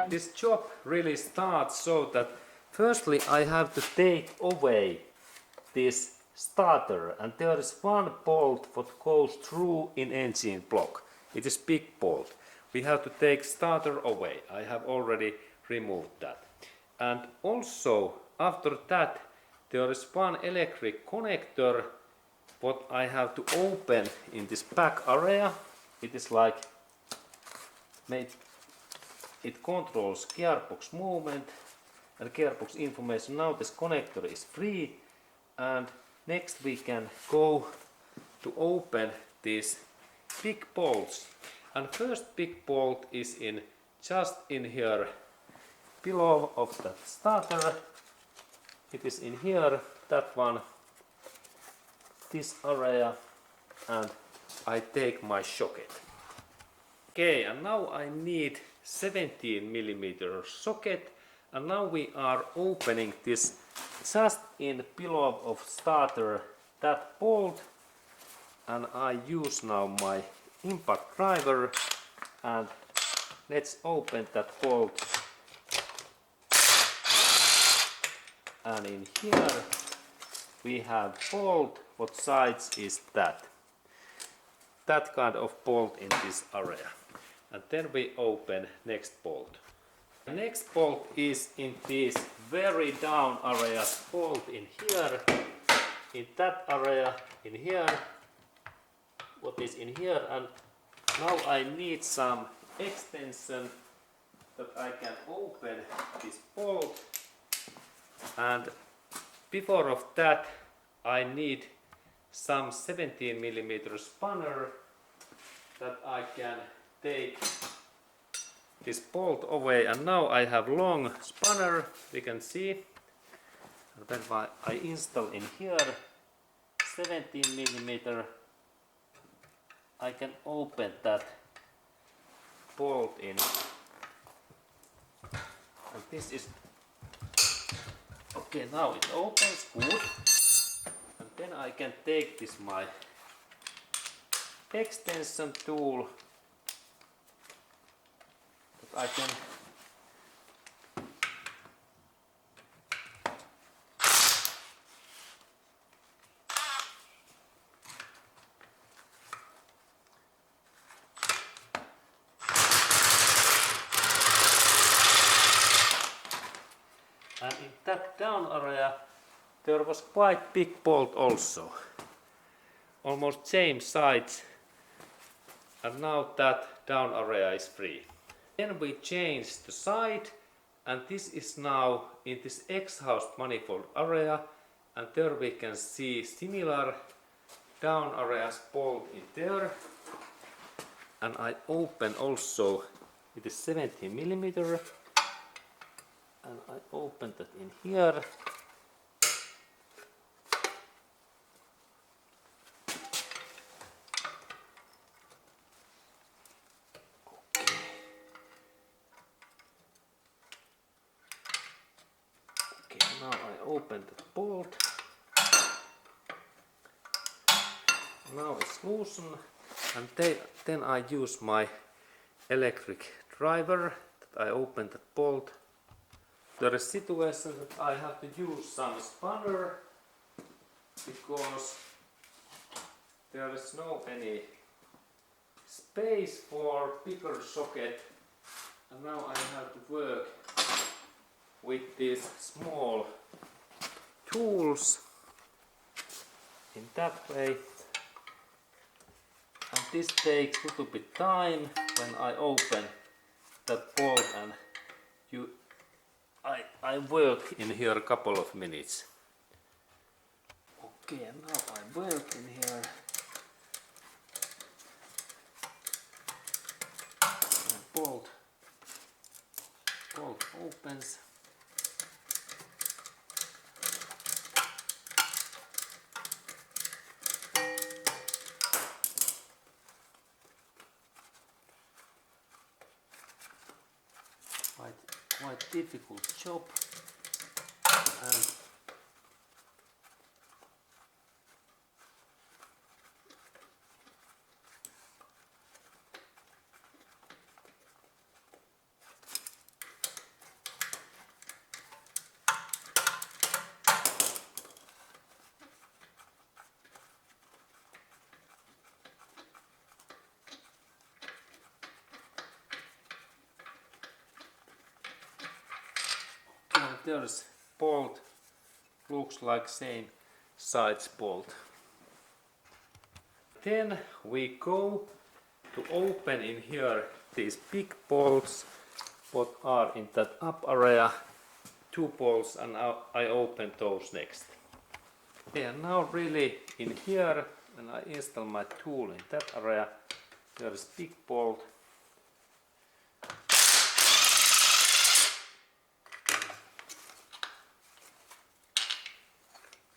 This job really starts so that firstly I have to take away this starter, and there is one bolt that goes through in engine block. It is big bolt. We have to take starter away. I have already removed that. And also after that there is one electric connector what I have to open in this back area. It is like made. It controls gearbox movement and gearbox information. Now this connector is free, and next we can go to open these big bolts. And first big bolt is in just in here below of that starter. It is in here, that one, this area, and I take my socket. Okay, and now I need 17mm socket, and now we are opening this just in below of starter, that bolt, and I use now my impact driver, and let's open that bolt. And in here we have bolt. What size is that? That kind of bolt in this area. And then we open next bolt. The next bolt is in this very down area, bolt in here, in that area, in here, what is in here, and now I need some extension that I can open this bolt, and before of that I need some 17mm spanner that I can take this bolt away, and now I have long spanner, we can see, and then I install in here 17mm, I can open that bolt in, and this is okay. Now it opens good, and then I can take this my extension tool that I can and in that down area there was quite big bolt also, almost same size, and now that down area is free. Then we change the side, and this is now in this exhaust manifold area, and there we can see similar down areas bolt in there, and I open also, it is 17mm, and I open that in here. Okay, now I open the bolt. Now it's loosened, and then I use my electric driver that I open the bolt. There is a situation that I have to use some spanner because there is no any space for bigger socket, and now I have to work with these small tools in that way, and this takes a little bit time when I open that bolt, and I work in here a couple of minutes. Okay, and now I work in here. And bolt opens. Quite difficult job, and there's bolt, looks like same size bolt. Then we go to open in here these big bolts what are in that up area, 2 bolts, and now I open those next. Okay, and now really in here, when I install my tool in that area, there is big bolt.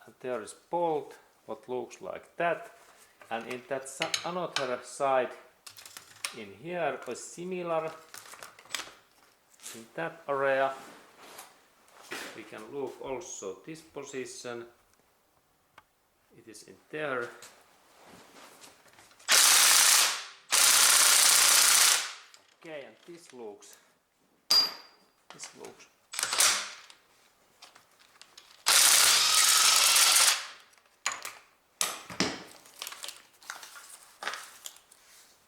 And there is bolt what looks like that, and in that another side in here is similar. In that area we can look also this position, it is in there. Okay, and this looks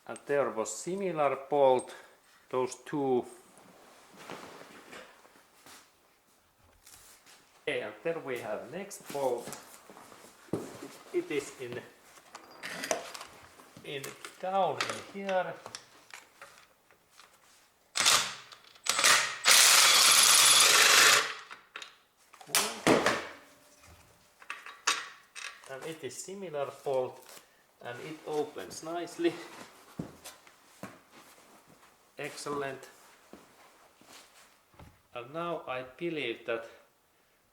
and there was similar bolt, those 2. Okay, and then we have next bolt. It is in down in here. Cool. And it is similar bolt, and it opens nicely. Excellent. And now I believe that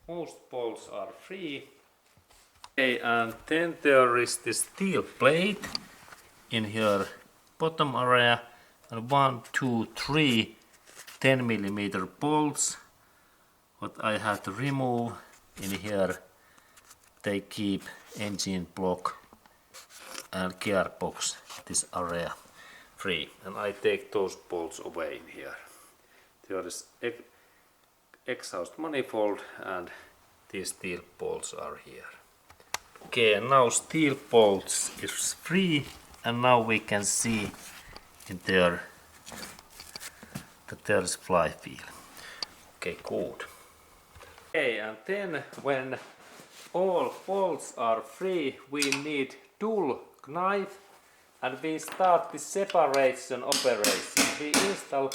most bolts are free. Okay, and then there is this steel plate in here bottom area, and 1, 2, 3 10mm bolts what I have to remove in here. They keep engine block and gearbox this area free, and I take those bolts away in here. There is exhaust manifold, and these steel bolts are here. Okay, and now steel bolts is free, and now we can see in there that there is flywheel. Okay, good. Okay, and then when all bolts are free, we need tool knife, and we start the separation operation. We install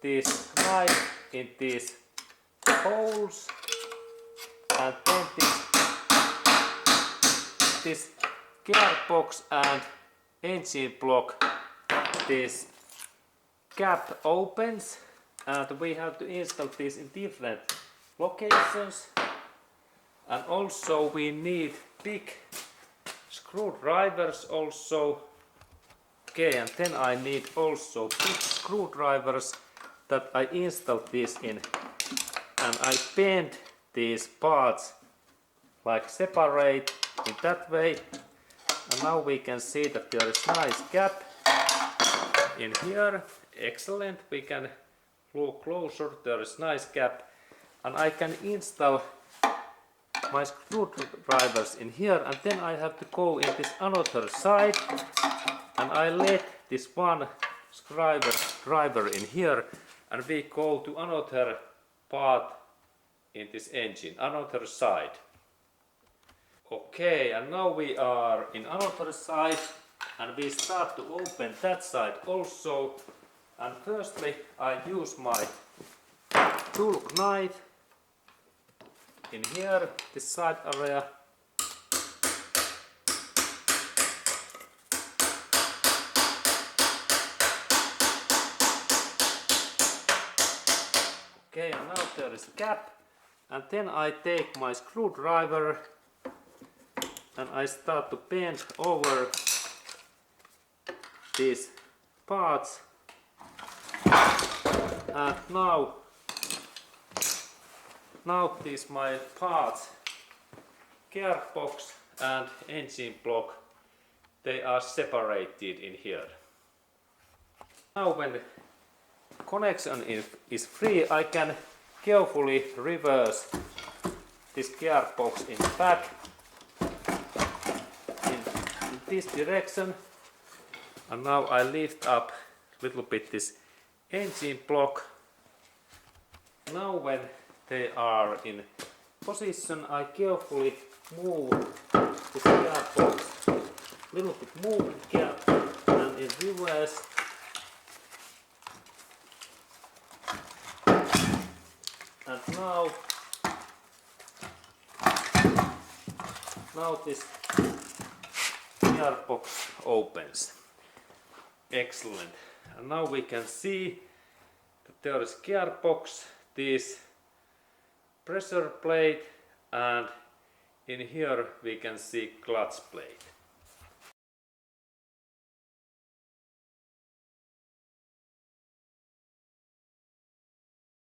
this knife in these holes, and then this gearbox and engine block, this cap opens, and we have to install this in different locations. And also we need big screwdrivers also. Okay, and then I need also big screwdrivers that I install this in, and I bend these parts like separate in that way. And now we can see that there is nice gap in here. Excellent. We can look closer. There is nice gap, and I can install my screwdrivers in here, and then I have to go in this another side, and I let this one screwdriver in here, and we go to another part in this engine, another side. Okay, and now we are in another side, and we start to open that side also. And firstly I use my tool knife in here, this side area. Okay, and now there is a gap, and then I take my screwdriver and I start to bend over these parts, and now these my parts, gearbox and engine block, they are separated in here. Now when connection is free, I can carefully reverse this gearbox in back in this direction, and now I lift up a little bit this engine block. Now when they are in position, I carefully move the gearbox, little bit moving gear and in reverse. And now this gearbox opens. Excellent. And now we can see that there is gearbox, this pressure plate, and in here we can see clutch plate.